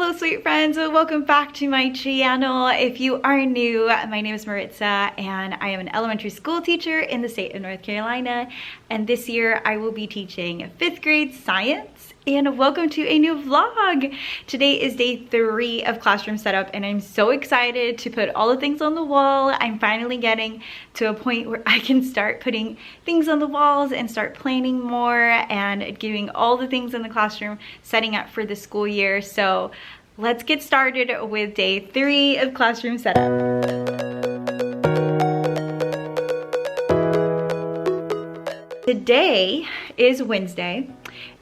Hello sweet friends, welcome back to my channel. If you are new, my name is Maritza and I am an elementary school teacher in the state of North Carolina, and this year I will be teaching 5th grade science. And welcome to a new vlog. Today is day 3 of classroom setup and I'm so excited to put all the things on the wall. I'm finally getting to a point where I can start putting things on the walls and start planning more and giving all the things in the classroom, setting up for the school year. So let's get started with day 3 of classroom setup. Today is Wednesday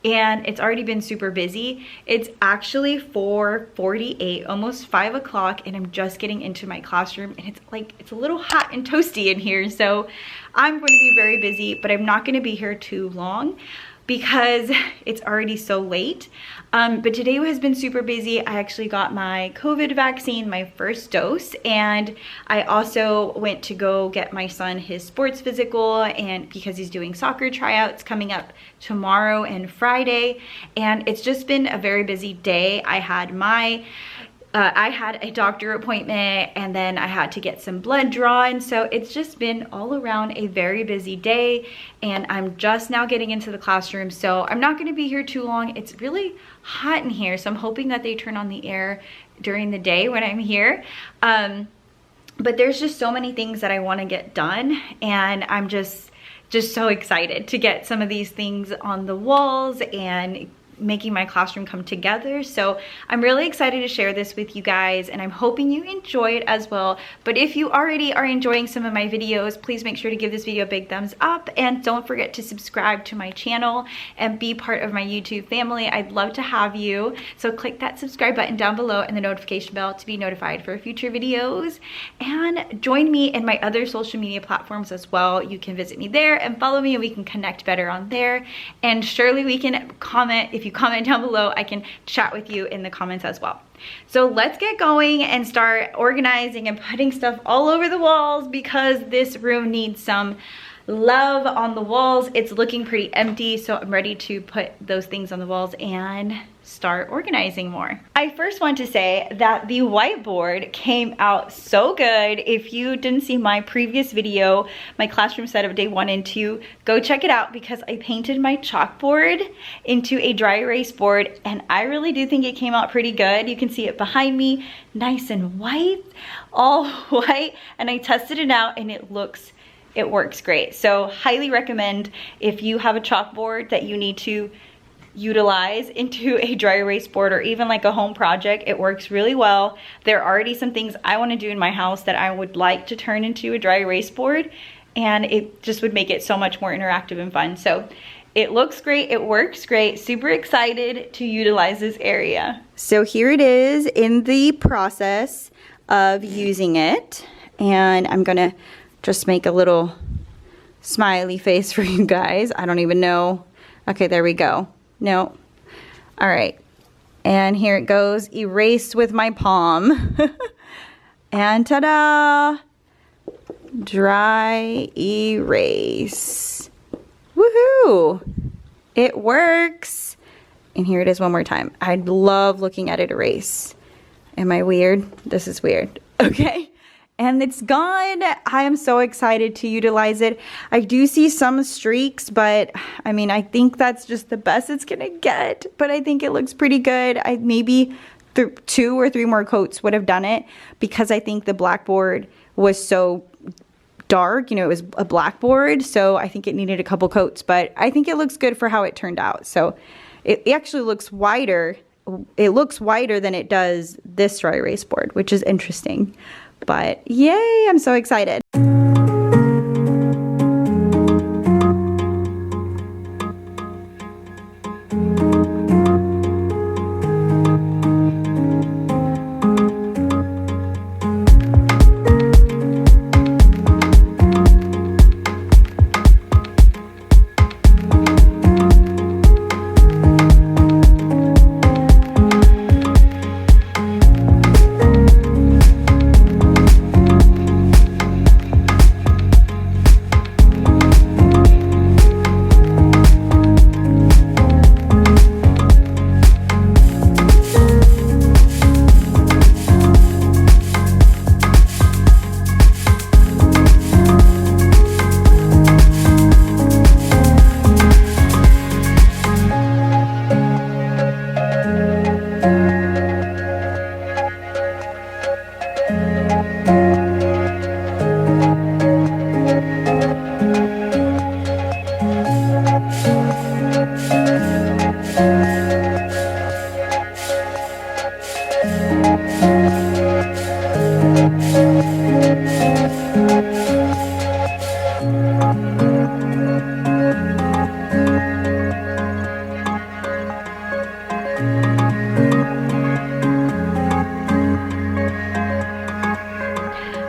and it's already been super busy. It's actually 4:48, almost 5 o'clock, and I'm just getting into my classroom and it's a little hot and toasty in here. So I'm going to be very busy, but I'm not going to be here too long because it's already so late. But today has been super busy. I actually got my COVID vaccine, my first dose, and I also went to go get my son his sports physical, and because he's doing soccer tryouts coming up tomorrow and Friday, and it's just been a very busy day. I had a doctor appointment and then I had to get some blood drawn. So it's just been all around a very busy day, and I'm just now getting into the classroom. So I'm not going to be here too long. It's really hot in here. So I'm hoping that they turn on the air during the day when I'm here. But there's just so many things that I want to get done, and I'm just so excited to get some of these things on the walls and making my classroom come together. So I'm really excited to share this with you guys, and I'm hoping you enjoy it as well. But if you already are enjoying some of my videos, please make sure to give this video a big thumbs up, and don't forget to subscribe to my channel and be part of my YouTube family. I'd love to have you. So click that subscribe button down below and the notification bell to be notified for future videos, and join me in my other social media platforms as well. You can visit me there and follow me, and we can connect better on there. And surely we can comment. If you comment down below, I can chat with you in the comments as well. So let's get going and start organizing and putting stuff all over the walls, because this room needs some love on the walls. It's looking pretty empty, so I'm ready to put those things on the walls and start organizing more. I first want to say that the whiteboard came out so good. If you didn't see my previous video, my classroom setup day 1 and 2, go check it out, because I painted my chalkboard into a dry erase board, and I really do think it came out pretty good. You can see it behind me, nice and white, all white, and I tested it out and it works great. So highly recommend, if you have a chalkboard that you need to utilize into a dry erase board or even like a home project, it works really well. There are already some things I want to do in my house that I would like to turn into a dry erase board, and it just would make it so much more interactive and fun. So it looks great, it works great, super excited to utilize this area. So here it is in the process of using it, and I'm gonna just make a little smiley face for you guys. I don't even know. Okay, there we go. No. All right. And here it goes, erased with my palm. And ta-da! Dry erase. Woohoo! It works. And here it is one more time. I love looking at it erase. Am I weird? This is weird. Okay. And it's gone. I am so excited to utilize it. I do see some streaks, but I mean, I think that's just the best it's gonna get. But I think it looks pretty good. I maybe 2 or 3 more coats would have done it, because I think the blackboard was so dark. You know, it was a blackboard, so I think it needed a couple coats. But I think it looks good for how it turned out. So it actually looks wider. It looks wider than it does this dry erase board, which is interesting. But yay, I'm so excited.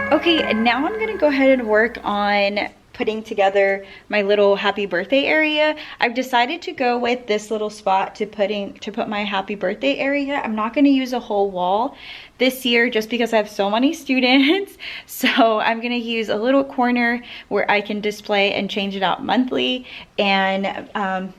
Okay, now I'm gonna go ahead and work on putting together my little happy birthday area. I've decided to go with this little spot to put my happy birthday area. I'm not gonna use a whole wall this year just because I have so many students. So I'm gonna use a little corner where I can display and change it out monthly, and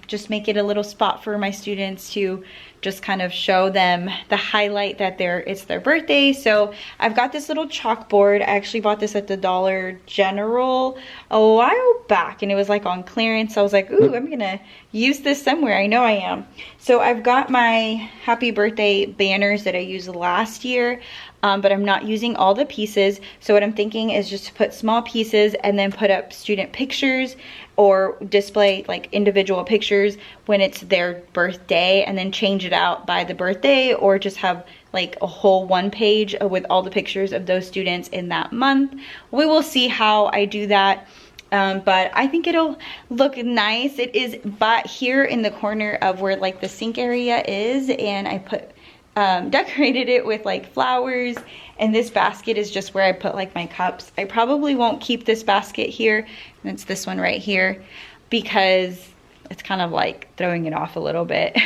just make it a little spot for my students to just kind of show them the highlight that it's their birthday. So I've got this little chalkboard. I actually bought this at the Dollar General a while back, and it was like on clearance. So I was like, ooh, I'm gonna use this somewhere. I know I am. So I've got my happy birthday banners that I used last year, but I'm not using all the pieces. So what I'm thinking is just to put small pieces and then put up student pictures or display like individual pictures when it's their birthday, and then change it out by the birthday, or just have like a whole one page with all the pictures of those students in that month. We will see how I do that. But I think it'll look nice. It is, but here in the corner of where like the sink area is, and I put decorated it with like flowers, and this basket is just where I put like my cups. I probably won't keep this basket here, and it's this one right here, because it's kind of like throwing it off a little bit.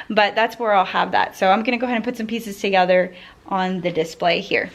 But that's where I'll have that. So I'm gonna go ahead and put some pieces together on the display here.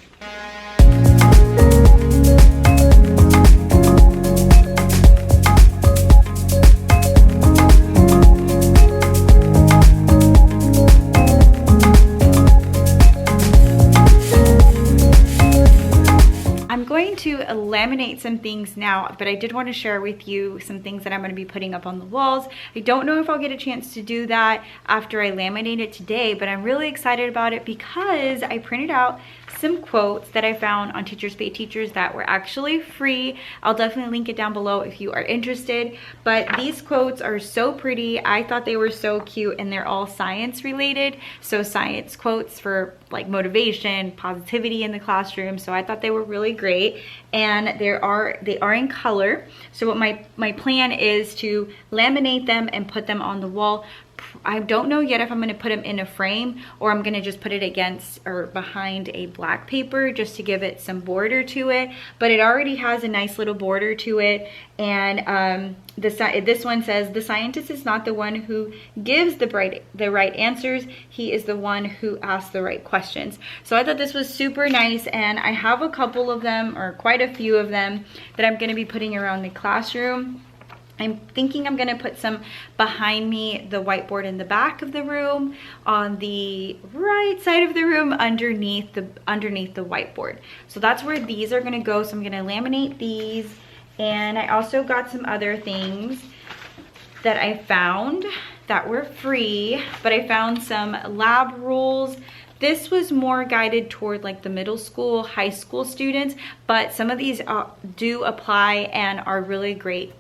To laminate some things now, but I did want to share with you some things that I'm going to be putting up on the walls. I don't know if I'll get a chance to do that after I laminate it today, but I'm really excited about it because I printed out some quotes that I found on Teachers Pay Teachers that were actually free. I'll definitely link it down below if you are interested, but these quotes are so pretty. I thought they were so cute, and they're all science related. So science quotes for like motivation, positivity in the classroom. So I thought they were really great, and they are in color. So what my plan is to laminate them and put them on the wall. I don't know yet if I'm going to put them in a frame, or I'm going to just put it against or behind a black paper just to give it some border to it. But it already has a nice little border to it. And this one says, the scientist is not the one who gives the right answers. He is the one who asks the right questions. So I thought this was super nice, and I have a couple of them, or quite a few of them, that I'm going to be putting around the classroom. I'm thinking I'm gonna put some behind me, the whiteboard in the back of the room, on the right side of the room, underneath the whiteboard. So that's where these are gonna go. So I'm gonna laminate these, and I also got some other things that I found that were free, but I found some lab rules. This was more guided toward like the middle school, high school students, but some of these do apply and are really great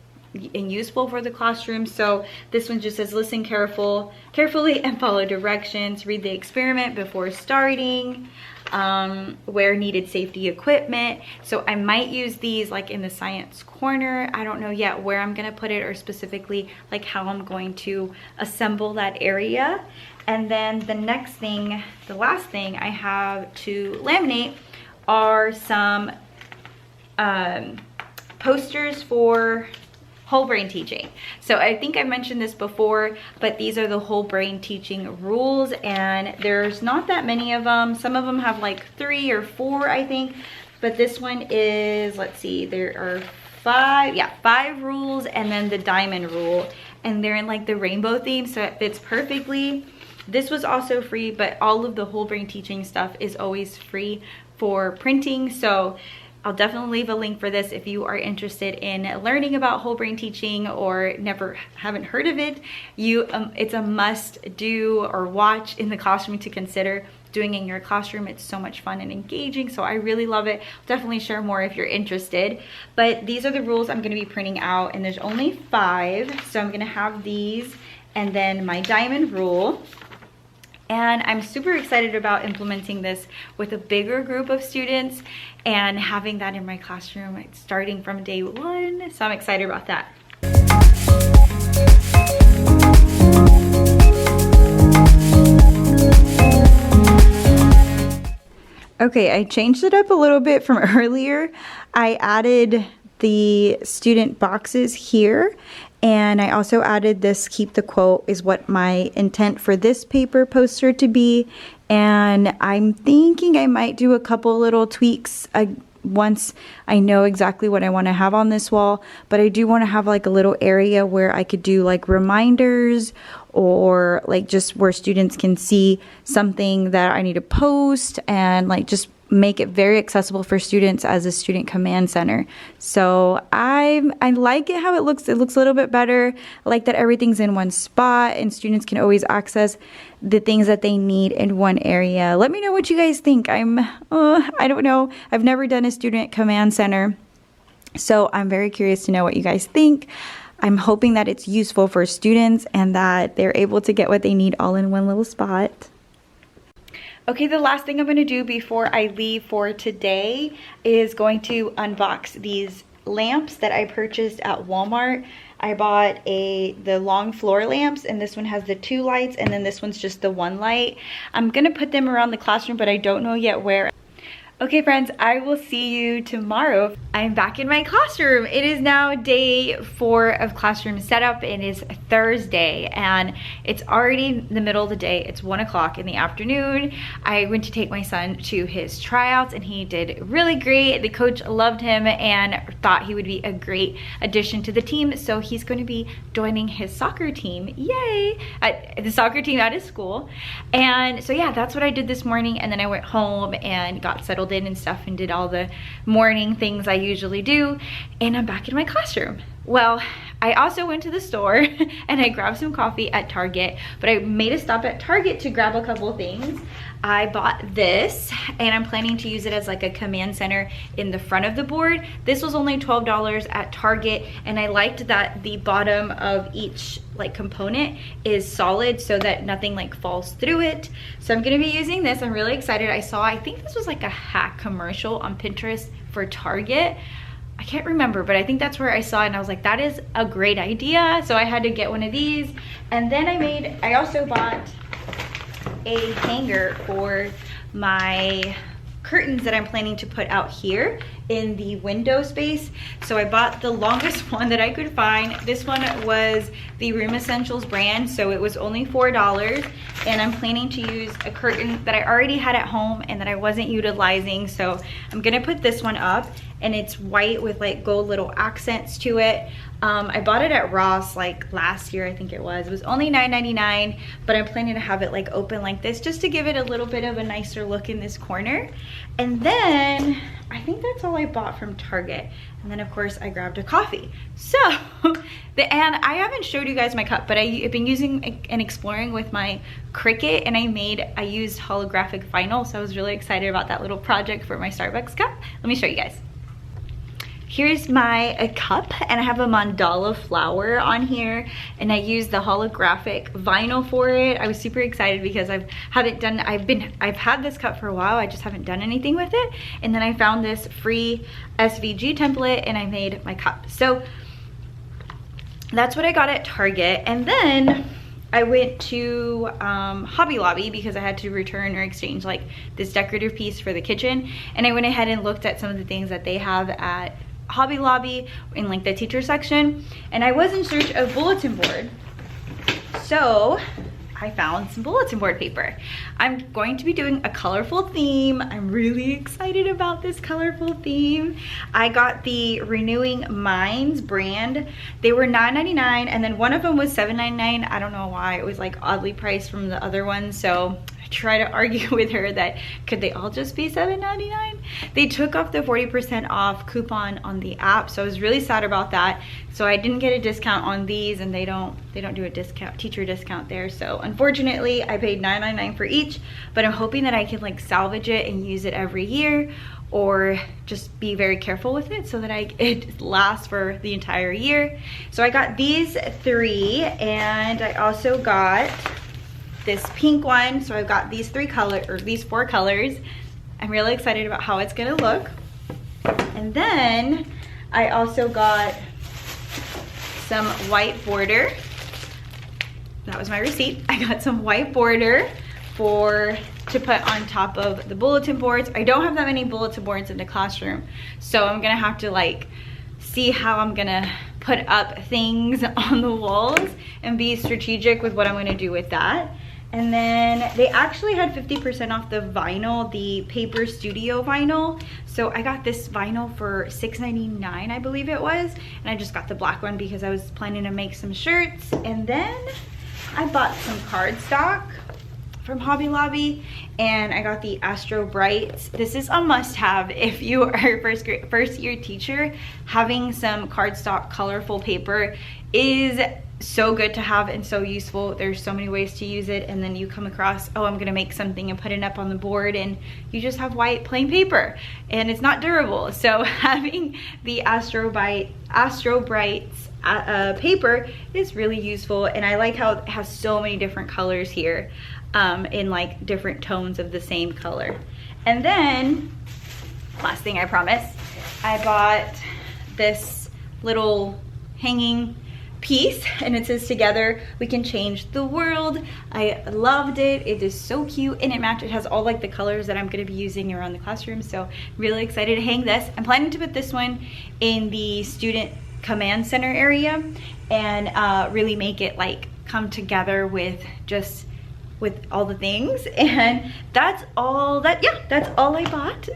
and useful for the classroom. So this one just says, listen carefully and follow directions, read the experiment before starting, wear needed safety equipment. So I might use these like in the science corner. I don't know yet where I'm gonna put it, or specifically like how I'm going to assemble that area. And then the last thing I have to laminate are some posters for whole brain teaching. So I think I mentioned this before, but these are the whole brain teaching rules, and there's not that many of them. Some of them have like 3 or 4, I think, but this one is, let's see, there are 5 rules, and then the diamond rule, and they're in like the rainbow theme, so it fits perfectly. This was also free, but all of the whole brain teaching stuff is always free for printing. So I'll definitely leave a link for this if you are interested in learning about whole brain teaching or haven't heard of it. It's a must do or watch in the classroom to consider doing in your classroom. It's so much fun and engaging, so I really love it. Definitely share more if you're interested. But these are the rules I'm going to be printing out, and there's only 5, so I'm going to have these and then my diamond rule. And I'm super excited about implementing this with a bigger group of students and having that in my classroom starting from day one. So I'm excited about that. Okay, I changed it up a little bit from earlier. I added the student boxes here, and I also added this keep the quote is what my intent for this paper poster to be. And I'm thinking I might do a couple little tweaks once I know exactly what I want to have on this wall, but I do want to have like a little area where I could do like reminders, or like just where students can see something that I need to post, and like just make it very accessible for students as a student command center. So I like it how it looks. It looks a little bit better. I like that everything's in one spot and students can always access the things that they need in one area. Let me know what you guys think. I don't know. I've never done a student command center, so I'm very curious to know what you guys think. I'm hoping that it's useful for students and that they're able to get what they need all in one little spot. Okay, the last thing I'm going to do before I leave for today is going to unbox these lamps that I purchased at Walmart. I bought the long floor lamps, and this one has the 2 lights, and then this one's just the 1 light. I'm going to put them around the classroom, but I don't know yet where. Okay friends, I will see you tomorrow. I'm back in my classroom. It is now day 4 of classroom setup. It is Thursday and it's already the middle of the day. It's 1 o'clock in the afternoon. I went to take my son to his tryouts and he did really great. The coach loved him and thought he would be a great addition to the team. So he's going to be joining his soccer team. Yay! The soccer team at his school. And so yeah, that's what I did this morning. And then I went home and got settled in and stuff and did all the morning things I usually do, and I'm back in my classroom. Well, I also went to the store and I grabbed some coffee at Target, but I made a stop at Target to grab a couple of things. I bought this and I'm planning to use it as like a command center in the front of the board. This was only $12 at Target, and I liked that the bottom of each like component is solid so that nothing like falls through it. So I'm gonna be using this. I'm really excited. I think this was like a hack commercial on Pinterest for Target. I can't remember, but I think that's where I saw it and I was like, that is a great idea. So I had to get one of these. And then I also bought a hanger for my curtains that I'm planning to put out here in the window space. So I bought the longest one that I could find. This one was the Room Essentials brand, so it was only $4, and I'm planning to use a curtain that I already had at home and that I wasn't utilizing. So I'm gonna put this one up, and it's white with like gold little accents to it. I bought it at Ross like last year, I think it was. It was only $9.99, but I'm planning to have it like open like this just to give it a little bit of a nicer look in this corner. And then I think that's all I bought from Target. And then of course I grabbed a coffee. So, and I haven't showed you guys my cup, but I've been using and exploring with my Cricut, and I used holographic vinyl. So I was really excited about that little project for my Starbucks cup. Let me show you guys. Here's my cup, and I have a mandala flower on here, and I used the holographic vinyl for it. I was super excited because I've had this cup for a while. I just haven't done anything with it. And then I found this free SVG template and I made my cup. So that's what I got at Target. And then I went to Hobby Lobby because I had to return or exchange like this decorative piece for the kitchen. And I went ahead and looked at some of the things that they have at Hobby Lobby in like the teacher section, and I was in search of bulletin board, so I found some bulletin board paper. I'm going to be doing a colorful theme. I'm really excited about this colorful theme. I got the Renewing Minds brand. They were $9.99, and then one of them was $7.99. I don't know why it was like oddly priced from the other one, so I try to argue with her that could they all just be $7.99? They took off the 40% off coupon on the app, so I was really sad about that. So I didn't get a discount on these, and they don't do a discount, teacher discount there. So unfortunately I paid $9.99 for each, but I'm hoping that I can like salvage it and use it every year, or just be very careful with it so that it lasts for the entire year. So I got these 3, and I also got this pink one. So I've got these these 4 colors. I'm really excited about how it's gonna look. And then I also got some white border. That was my receipt. I got some white border to put on top of the bulletin boards. I don't have that many bulletin boards in the classroom, so I'm gonna have to like see how I'm gonna put up things on the walls and be strategic with what I'm gonna do with that. And then they actually had 50% off the vinyl, the Paper Studio vinyl. So I got this vinyl for $6.99, I believe it was. And I just got the black one because I was planning to make some shirts. And then I bought some cardstock from Hobby Lobby, and I got the Astro Brights. This is a must-have if you are a first year teacher. Having some cardstock colorful paper is so good to have and so useful. There's so many ways to use it, and then you come across, oh, I'm gonna make something and put it up on the board, and you just have white plain paper and it's not durable. So having the Astro Brights paper is really useful, and I like how it has so many different colors here, in like different tones of the same color. And then last thing, I promise, I bought this little hanging piece, and it says together we can change the world. I loved it. It is so cute, and it has all like the colors that I'm going to be using around the classroom, so really excited to hang this. I'm planning to put this one in the student command center area and really make it like come together with all the things. And that's all I bought.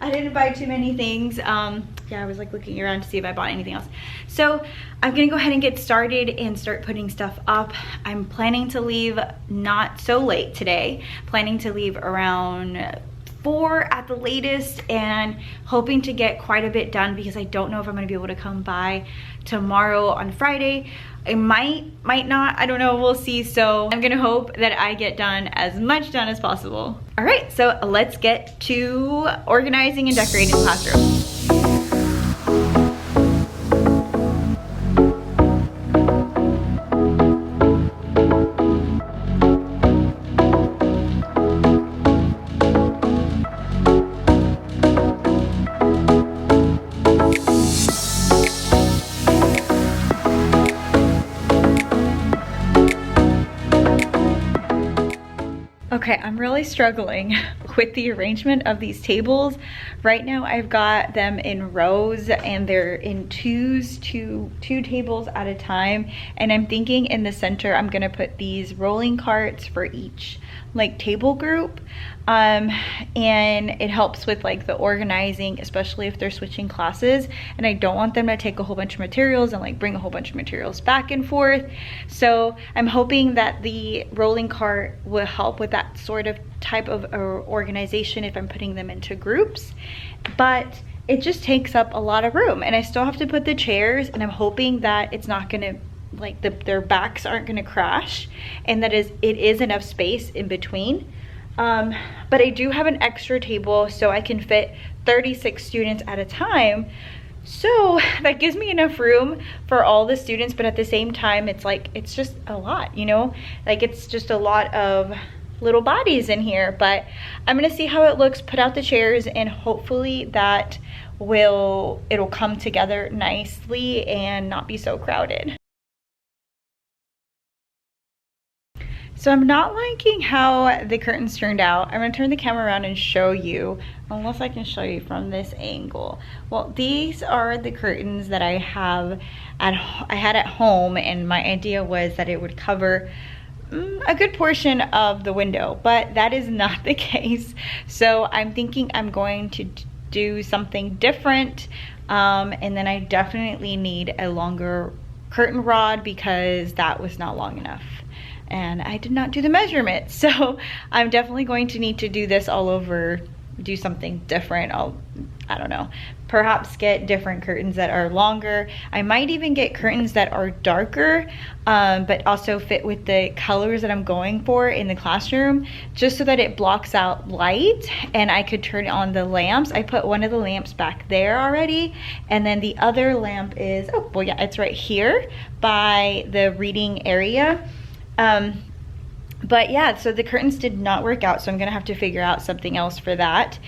I didn't buy too many things. Yeah, I was like looking around to see if I bought anything else. So I'm gonna go ahead and get started and start putting stuff up. I'm planning to leave not so late today, planning to leave around 4 at the latest, and hoping to get quite a bit done because I don't know if I'm gonna be able to come by tomorrow on Friday. I might not, I don't know, we'll see. So I'm gonna hope that I get as much done as possible. All right, so let's get to organizing and decorating the classroom. Okay, I'm really struggling with the arrangement of these tables. Right now I've got them in rows, and they're in twos, two tables at a time. And I'm thinking in the center I'm gonna put these rolling carts for each like table group. And it helps with like the organizing, especially if they're switching classes, and I don't want them to take a whole bunch of materials and like bring a whole bunch of materials back and forth. So I'm hoping that the rolling cart will help with that sort of type of organization if I'm putting them into groups. But it just takes up a lot of room, and I still have to put the chairs, and I'm hoping that it's not gonna like their backs aren't gonna crash, and that it is enough space in between. But I do have an extra table so I can fit 36 students at a time. So that gives me enough room for all the students, but at the same time, it's just a lot, you know? Like it's just a lot of little bodies in here, but I'm gonna see how it looks, put out the chairs, and hopefully that it'll come together nicely and not be so crowded. So I'm not liking how the curtains turned out. I'm gonna turn the camera around and show you, unless I can show you from this angle. Well, these are the curtains that I had at home, and my idea was that it would cover a good portion of the window, but that is not the case. So I'm thinking I'm going to do something different, and then I definitely need a longer curtain rod because that was not long enough. And I did not do the measurement, so I'm definitely going to need to do this all over, do something different. I don't know, perhaps get different curtains that are longer. I might even get curtains that are darker, but also fit with the colors that I'm going for in the classroom, just so that it blocks out light and I could turn on the lamps. I put one of the lamps back there already, and then the other lamp is, oh, well, yeah, it's right here by the reading area. But yeah, so the curtains did not work out, so I'm gonna have to figure out something else for that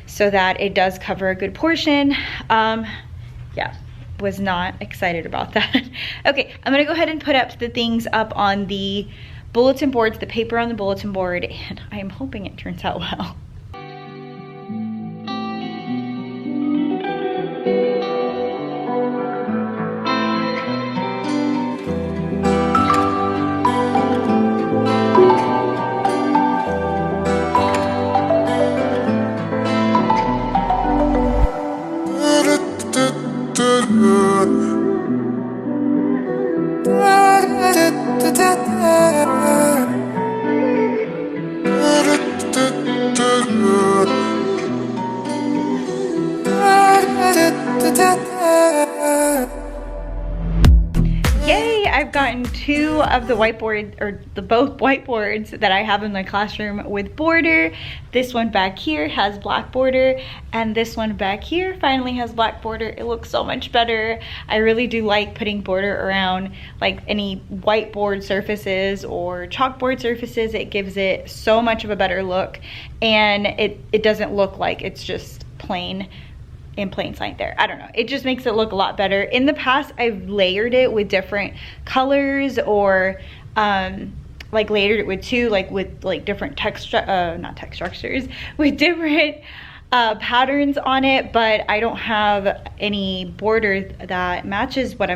so that it does cover a good portion. Yeah, was not excited about that. Okay, I'm gonna go ahead and put up the things up on the bulletin boards, the paper on the bulletin board, and I am hoping it turns out well. Yay, I've gotten two of the whiteboard, or both whiteboards that I have in my classroom with border. This one back here has black border, and this one back here finally has black border. It looks so much better. I really do like putting border around like any whiteboard surfaces or chalkboard surfaces. It gives it so much of a better look, and it doesn't look like it's just plain in plain sight there. I don't know, it just makes it look a lot better. In the past, I've layered it with different colors, or like layered it with different not text structures, with different patterns on it, but I don't have any border that matches what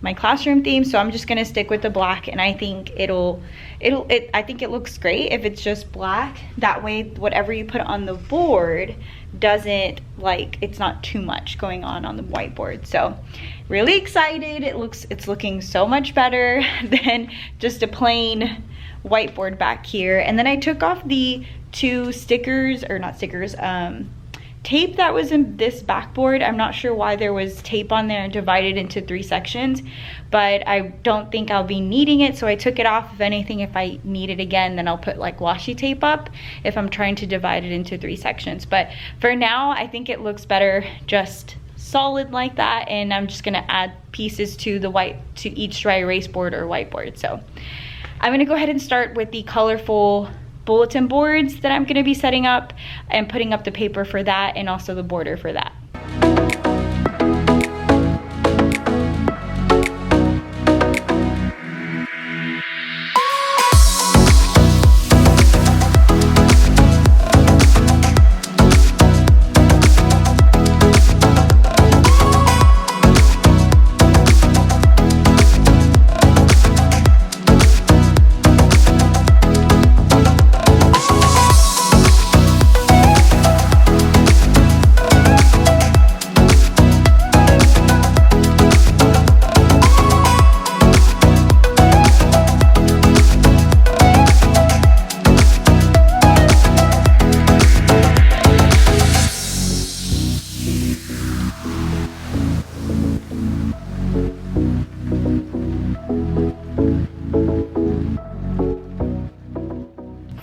my classroom theme, so I'm just gonna stick with the black, and I think I think it looks great if it's just black. That way, whatever you put on the board doesn't, like, it's not too much going on the whiteboard. So really excited. It's looking so much better than just a plain whiteboard back here. And then I took off the two stickers, or not stickers, tape that was in this backboard. I'm not sure why there was tape on there divided into 3 sections, but I don't think I'll be needing it, so I took it off. If anything, if I need it again, then I'll put like washi tape up if I'm trying to divide it into 3 sections. But for now, I think it looks better just solid like that, and I'm just gonna add pieces to each dry erase board or whiteboard. So I'm gonna go ahead and start with the colorful bulletin boards that I'm gonna be setting up and putting up the paper for that, and also the border for that.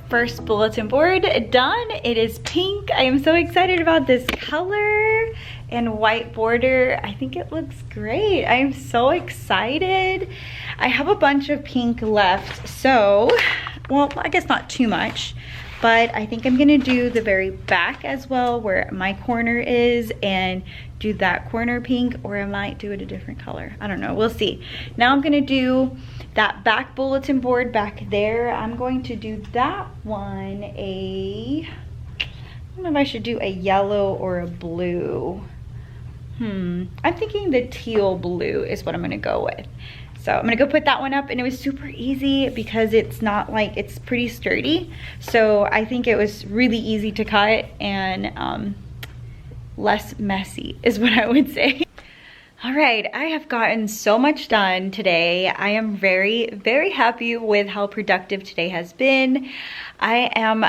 First bulletin board done. It is pink. I am so excited about this color and white border. I think it looks great. I am so excited. I have a bunch of pink left, so, well, I guess not too much, but I think I'm gonna do the very back as well, where my corner is, and do that corner pink, or I might do it a different color. I don't know, we'll see. Now I'm gonna do that back bulletin board back there. I'm going to do that one I don't know if I should do a yellow or a blue. I'm thinking the teal blue is what I'm gonna go with. So I'm gonna go put that one up, and it was super easy because it's not like, it's pretty sturdy. So I think it was really easy to cut, and less messy is what I would say. All right, I have gotten so much done today. I am very, very happy with how productive today has been. I am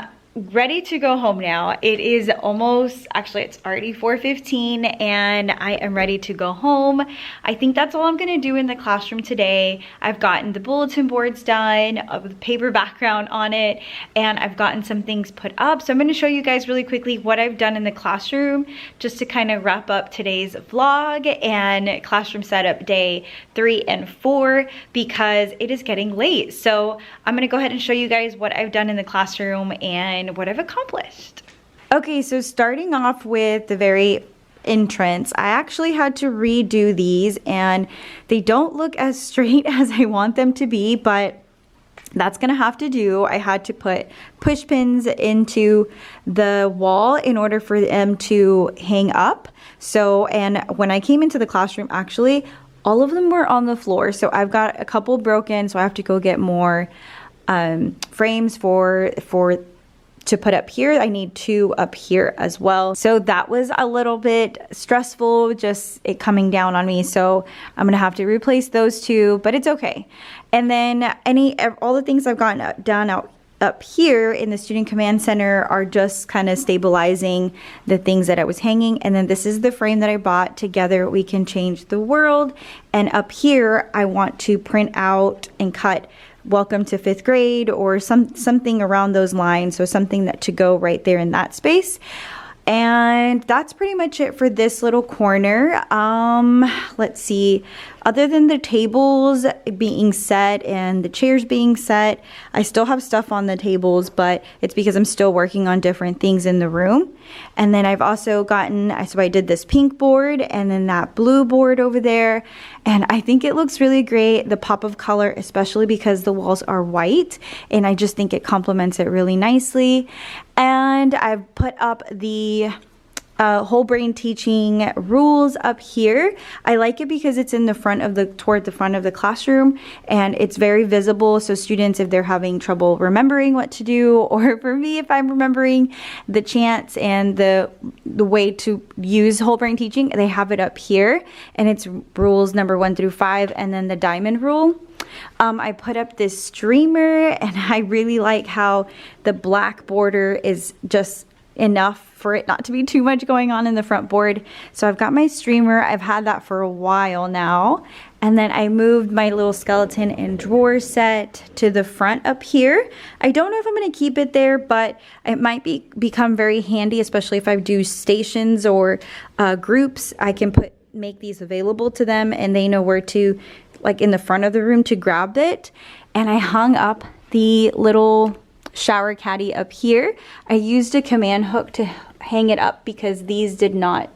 ready to go home now. It is almost, actually it's already 4:15 and I am ready to go home. I think that's all I'm gonna do in the classroom today. I've gotten the bulletin boards done with paper background on it, and I've gotten some things put up. So I'm gonna show you guys really quickly what I've done in the classroom just to kind of wrap up today's vlog and classroom setup day 3 and 4 because it is getting late. So I'm gonna go ahead and show you guys what I've done in the classroom and what I've accomplished. Okay, so starting off with the very entrance, I actually had to redo these and they don't look as straight as I want them to be, but that's gonna have to do. I had to put push pins into the wall in order for them to hang up. So, and when I came into the classroom, actually, all of them were on the floor. So I've got a couple broken, so I have to go get more frames to put up here. I need 2 up here as well. So that was a little bit stressful, just it coming down on me. So I'm gonna have to replace those 2, but it's okay. And then all the things I've gotten done up here in the Student Command Center are just kind of stabilizing the things that I was hanging. And then this is the frame that I bought. Together we can change the world. And up here, I want to print out and cut welcome to 5th grade or something around those lines. So something that to go right there in that space. And that's pretty much it for this little corner. Let's see, other than the tables being set and the chairs being set, I still have stuff on the tables, but it's because I'm still working on different things in the room. And then I've also gotten, so I did this pink board and then that blue board over there. And I think it looks really great, the pop of color, especially because the walls are white. And I just think it complements it really nicely. And I've put up the whole brain teaching rules up here. I like it because it's in the front of toward the front of the classroom, and it's very visible. So students, if they're having trouble remembering what to do, or for me, if I'm remembering the chants and the way to use whole brain teaching, they have it up here, and it's rules number 1 through 5, and then the diamond rule. I put up this streamer, and I really like how the black border is just enough for it not to be too much going on in the front board. So I've got my streamer. I've had that for a while now. And then I moved my little skeleton and drawer set to the front up here. I don't know if I'm going to keep it there, but it might become very handy, especially if I do stations or groups. I can make these available to them, and they know where to, like in the front of the room, to grab it. And I hung up the little shower caddy up here. I used a command hook to hang it up because these did not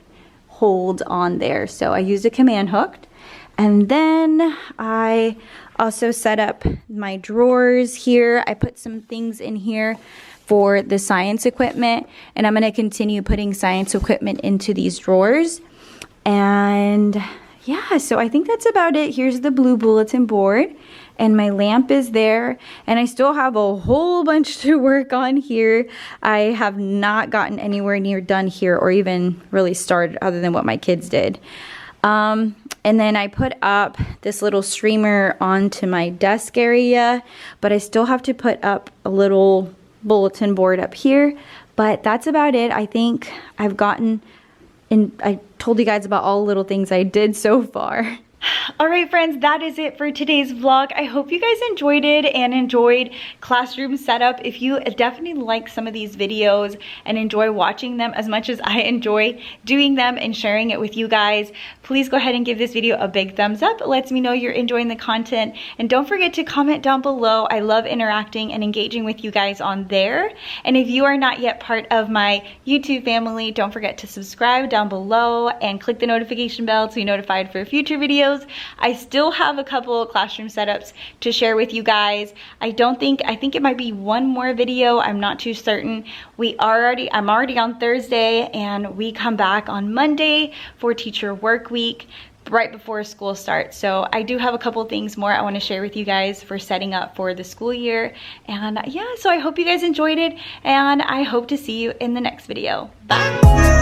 hold on there. So I used a command hook. And then I also set up my drawers here. I put some things in here for the science equipment, and I'm going to continue putting science equipment into these drawers. And yeah, so I think that's about it. Here's the blue bulletin board, and my lamp is there, and I still have a whole bunch to work on here. I have not gotten anywhere near done here or even really started other than what my kids did. And then I put up this little streamer onto my desk area, but I still have to put up a little bulletin board up here. But that's about it. I think I've gotten, and I told you guys about all the little things I did so far. All right, friends, that is it for today's vlog. I hope you guys enjoyed it and enjoyed classroom setup. If you definitely like some of these videos and enjoy watching them as much as I enjoy doing them and sharing it with you guys, please go ahead and give this video a big thumbs up. It lets me know you're enjoying the content. And don't forget to comment down below. I love interacting and engaging with you guys on there. And if you are not yet part of my YouTube family, don't forget to subscribe down below and click the notification bell to be notified for future videos. I still have a couple of classroom setups to share with you guys. I think it might be one more video. I'm not too certain. I'm already on Thursday, and we come back on Monday for teacher work week right before school starts. So I do have a couple things more I want to share with you guys for setting up for the school year. And yeah, so I hope you guys enjoyed it, and I hope to see you in the next video. Bye.